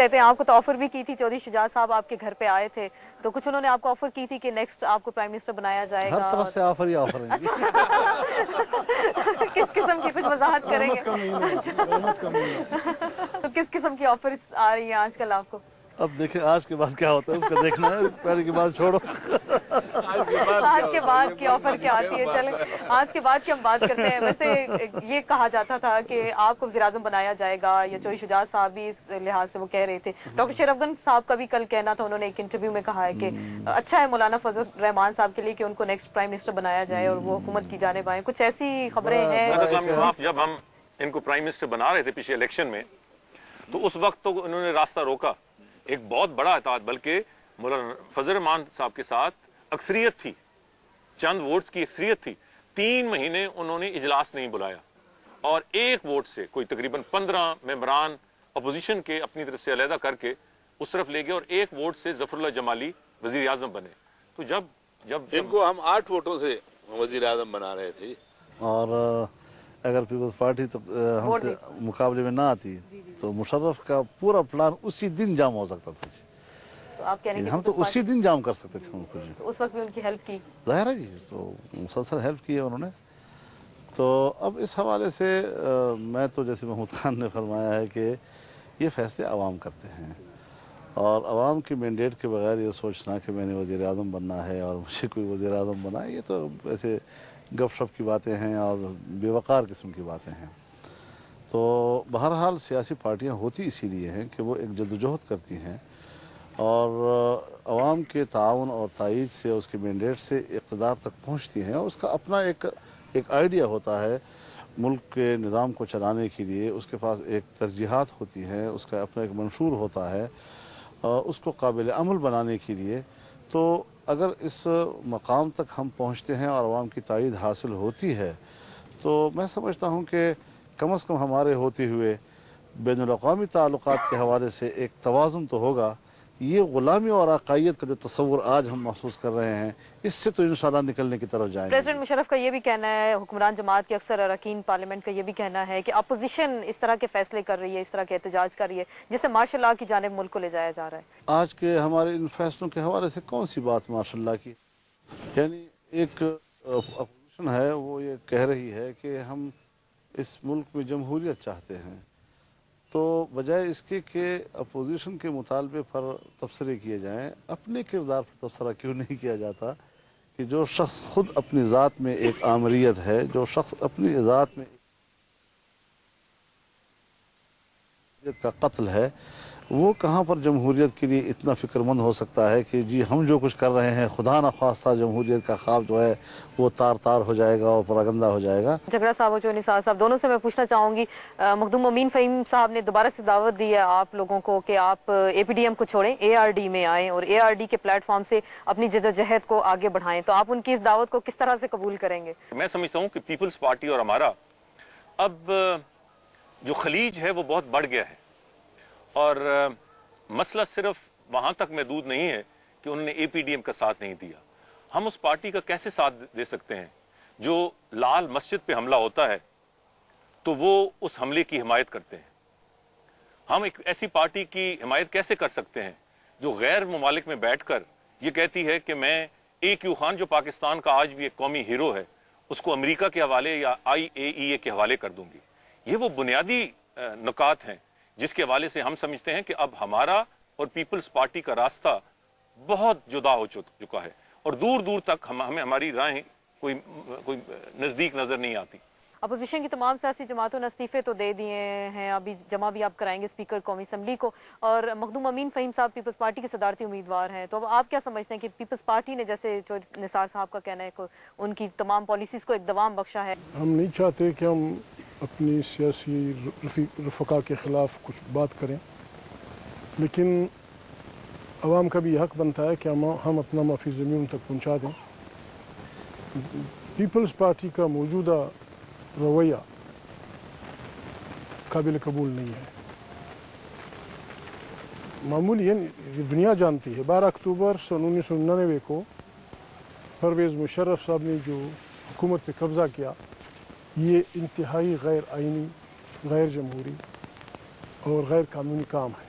لیتے ہیں. آپ کو تو آفر بھی کی تھی, چودھری شجاعت صاحب آپ کے گھر پہ آئے تھے, تو کچھ انہوں نے آپ کو آفر کی تھی کہ نیکسٹ آپ کو پرائم منسٹر بنایا جائے گا. ہر طرف سے آفر ہی آفر ہیں. کس قسم کی کچھ وضاحت کریں گے؟ رحمت کا مہینہ. تو کس قسم کی آفرز آ رہی ہیں آج کل آپ کو؟ اب دیکھیں آج کے بعد کیا ہوتا ہے اس کا دیکھنا ہے, پہلے کی بات چھوڑو. آج کے بعد کی آفر کیا آتی ہے؟ چلیں آج کے بعد کی ہم بات کرتے ہیں. ویسے یہ کہا جاتا تھا کہ آپ کو وزیر اعظم بنایا جائے گا, یا چودھری شجاعت صاحب بھی اس لحاظ سے وہ کہہ رہے تھے. ڈاکٹر شرف گن صاحب کا بھی کل کہنا تھا, انہوں نے ایک انٹرویو میں کہا ہے کہ اچھا ہے مولانا فضل الرحمان صاحب کے لیے کہ ان کو نیکسٹ پرائم منسٹر بنایا جائے اور وہ حکومت کی جانب آئیں. کچھ ایسی خبریں ہیں. جب ہم ان کو پرائم منسٹر بنا رہے تھے پچھلے الیکشن میں, تو اس وقت تو انہوں نے راستہ روکا. ایک بہت بڑا اتحاد, بلکہ مولانا فضل الرحمان صاحب کے ساتھ اکثریت تھی, چند ووٹس کی اکثریت تھی. 3 مہینے انہوں نے اجلاس نہیں بلایا, اور ایک ووٹ سے کوئی تقریباً 15 ممبران اپوزیشن کے اپنی طرف سے علیحدہ کر کے اس طرف لے گئے, اور ایک ووٹ سے ظفر اللہ جمالی وزیر اعظم بنے. تو جب ان کو ہم 8 ووٹوں سے وزیر اعظم بنا رہے تھے, اور اگر پیپلز پارٹی ہم سے مقابلے میں نہ آتی تو مشرف کا پورا پلان اسی دن جام ہو سکتا تھا. تو آپ کہنے ہم تو اسی دن جام کر سکتے تھے ان کو. تو اس وقت بھی ان کی ہیلپ کی, ظاہر ہے جی, تو مسلسل ہیلپ کی ہے انہوں نے. تو اب اس حوالے سے میں تو جیسے محمود خان نے فرمایا ہے کہ یہ فیصلے عوام کرتے ہیں, اور عوام کی مینڈیٹ کے بغیر یہ سوچنا کہ میں نے وزیر اعظم بننا ہے اور مجھے کوئی وزیر اعظم بنا ہے, یہ تو ایسے گپ شپ کی باتیں ہیں اور بے وقار قسم کی باتیں ہیں. تو بہرحال سیاسی پارٹیاں ہوتی اسی لیے ہیں کہ وہ ایک جدوجہد کرتی ہیں, اور عوام کے تعاون اور تائید سے اس کے مینڈیٹ سے اقتدار تک پہنچتی ہیں, اور اس کا اپنا ایک آئیڈیا ہوتا ہے ملک کے نظام کو چلانے کے لیے. اس کے پاس ایک ترجیحات ہوتی ہیں, اس کا اپنا ایک منشور ہوتا ہے, اس کو قابل عمل بنانے کے لیے. تو اگر اس مقام تک ہم پہنچتے ہیں اور عوام کی تائید حاصل ہوتی ہے, تو میں سمجھتا ہوں کہ کم از کم ہمارے ہوتے ہوئے بین الاقوامی تعلقات کے حوالے سے ایک توازن تو ہوگا. یہ غلامی اور عقائیت کا جو تصور آج ہم محسوس کر رہے ہیں, اس سے تو انشاءاللہ نکلنے کی طرف جائیں گے. پریزیڈنٹ مشرف کا یہ بھی کہنا ہے, حکمران جماعت کے اکثر اراکین پارلیمنٹ کا یہ بھی کہنا ہے کہ اپوزیشن اس طرح کے فیصلے کر رہی ہے, اس طرح کے احتجاج کر رہی ہے جس سے مارشل لاء کی جانب ملک کو لے جایا جا رہا ہے. آج کے ہمارے ان فیصلوں کے حوالے سے کون سی بات ماشاء اللہ کی, یعنی ایک اپوزیشن ہے وہ یہ کہہ رہی ہے کہ ہم اس ملک میں جمہوریت چاہتے ہیں, تو بجائے اس کے کہ اپوزیشن کے مطالبے پر تبصرے کیے جائیں, اپنے کردار پر تبصرہ کیوں نہیں کیا جاتا کہ جو شخص خود اپنی ذات میں ایک آمریت ہے, جو شخص اپنی ذات میں کا قتل ہے, وہ کہاں پر جمہوریت کے لیے اتنا فکر مند ہو سکتا ہے کہ جی ہم جو کچھ کر رہے ہیں خدا نخواستہ جمہوریت کا خواب جو ہے وہ تار تار ہو جائے گا اور پراگندہ ہو جائے گا. جھگڑا صاحب اور نثار صاحب دونوں سے میں پوچھنا چاہوں گی, مخدوم امین فہیم صاحب نے دوبارہ سے دعوت دی ہے آپ لوگوں کو کہ آپ اے پی ڈی ایم کو چھوڑیں, اے آر ڈی میں آئیں اور اے آر ڈی کے پلیٹ فارم سے اپنی جدوجہد کو آگے بڑھائیں. تو آپ ان کی اس دعوت کو کس طرح سے قبول کریں گے؟ میں سمجھتا ہوں کہ پیپلز پارٹی اور ہمارا اب جو خلیج ہے وہ بہت بڑھ گیا ہے, اور مسئلہ صرف وہاں تک محدود نہیں ہے کہ انہوں نے اے پی ڈی ایم کا ساتھ نہیں دیا. ہم اس پارٹی کا کیسے ساتھ دے سکتے ہیں جو لال مسجد پہ حملہ ہوتا ہے تو وہ اس حملے کی حمایت کرتے ہیں؟ ہم ایک ایسی پارٹی کی حمایت کیسے کر سکتے ہیں جو غیر ممالک میں بیٹھ کر یہ کہتی ہے کہ میں اے کیو خان جو پاکستان کا آج بھی ایک قومی ہیرو ہے اس کو امریکہ کے حوالے یا آئی اے ای اے کے حوالے کر دوں گی. یہ وہ بنیادی نکات ہیں جس کے حوالے سے ہم سمجھتے ہیں کہ اب ہمارا اور پیپلز پارٹی کا راستہ بہت جدا ہو چکا ہے, اور دور دور تک ہمیں ہماری راہیں کوئی نزدیک نظر نہیں آتی. اپوزیشن کی تمام سیاسی جماعتوں نے استعفے تو دے دیے ہیں, ابھی جمع بھی آپ کرائیں گے اسپیکر قومی اسمبلی کو, اور مخدوم امین فہیم صاحب پیپلز پارٹی کے صدارتی امیدوار ہیں. تو اب آپ کیا سمجھتے ہیں کہ پیپلز پارٹی نے, جیسے نثار صاحب کا کہنا ہے کہ ان کی تمام پالیسیز کو ایک دوام بخشا ہے, ہم نہیں چاہتے کہ ہم اپنی سیاسی رفقا کے خلاف کچھ بات کریں, لیکن عوام کا بھی حق بنتا ہے کہ ہم اپنا معافی ضمیری ان تک پہنچا دیں. پیپلز پارٹی کا موجودہ رویہ قابل قبول نہیں ہے. معمولی یہ دنیا جانتی ہے, 12 اکتوبر سن 1999 کو پرویز مشرف صاحب نے جو حکومت پہ قبضہ کیا, یہ انتہائی غیر آئینی, غیر جمہوری اور غیر قانونی کام ہے.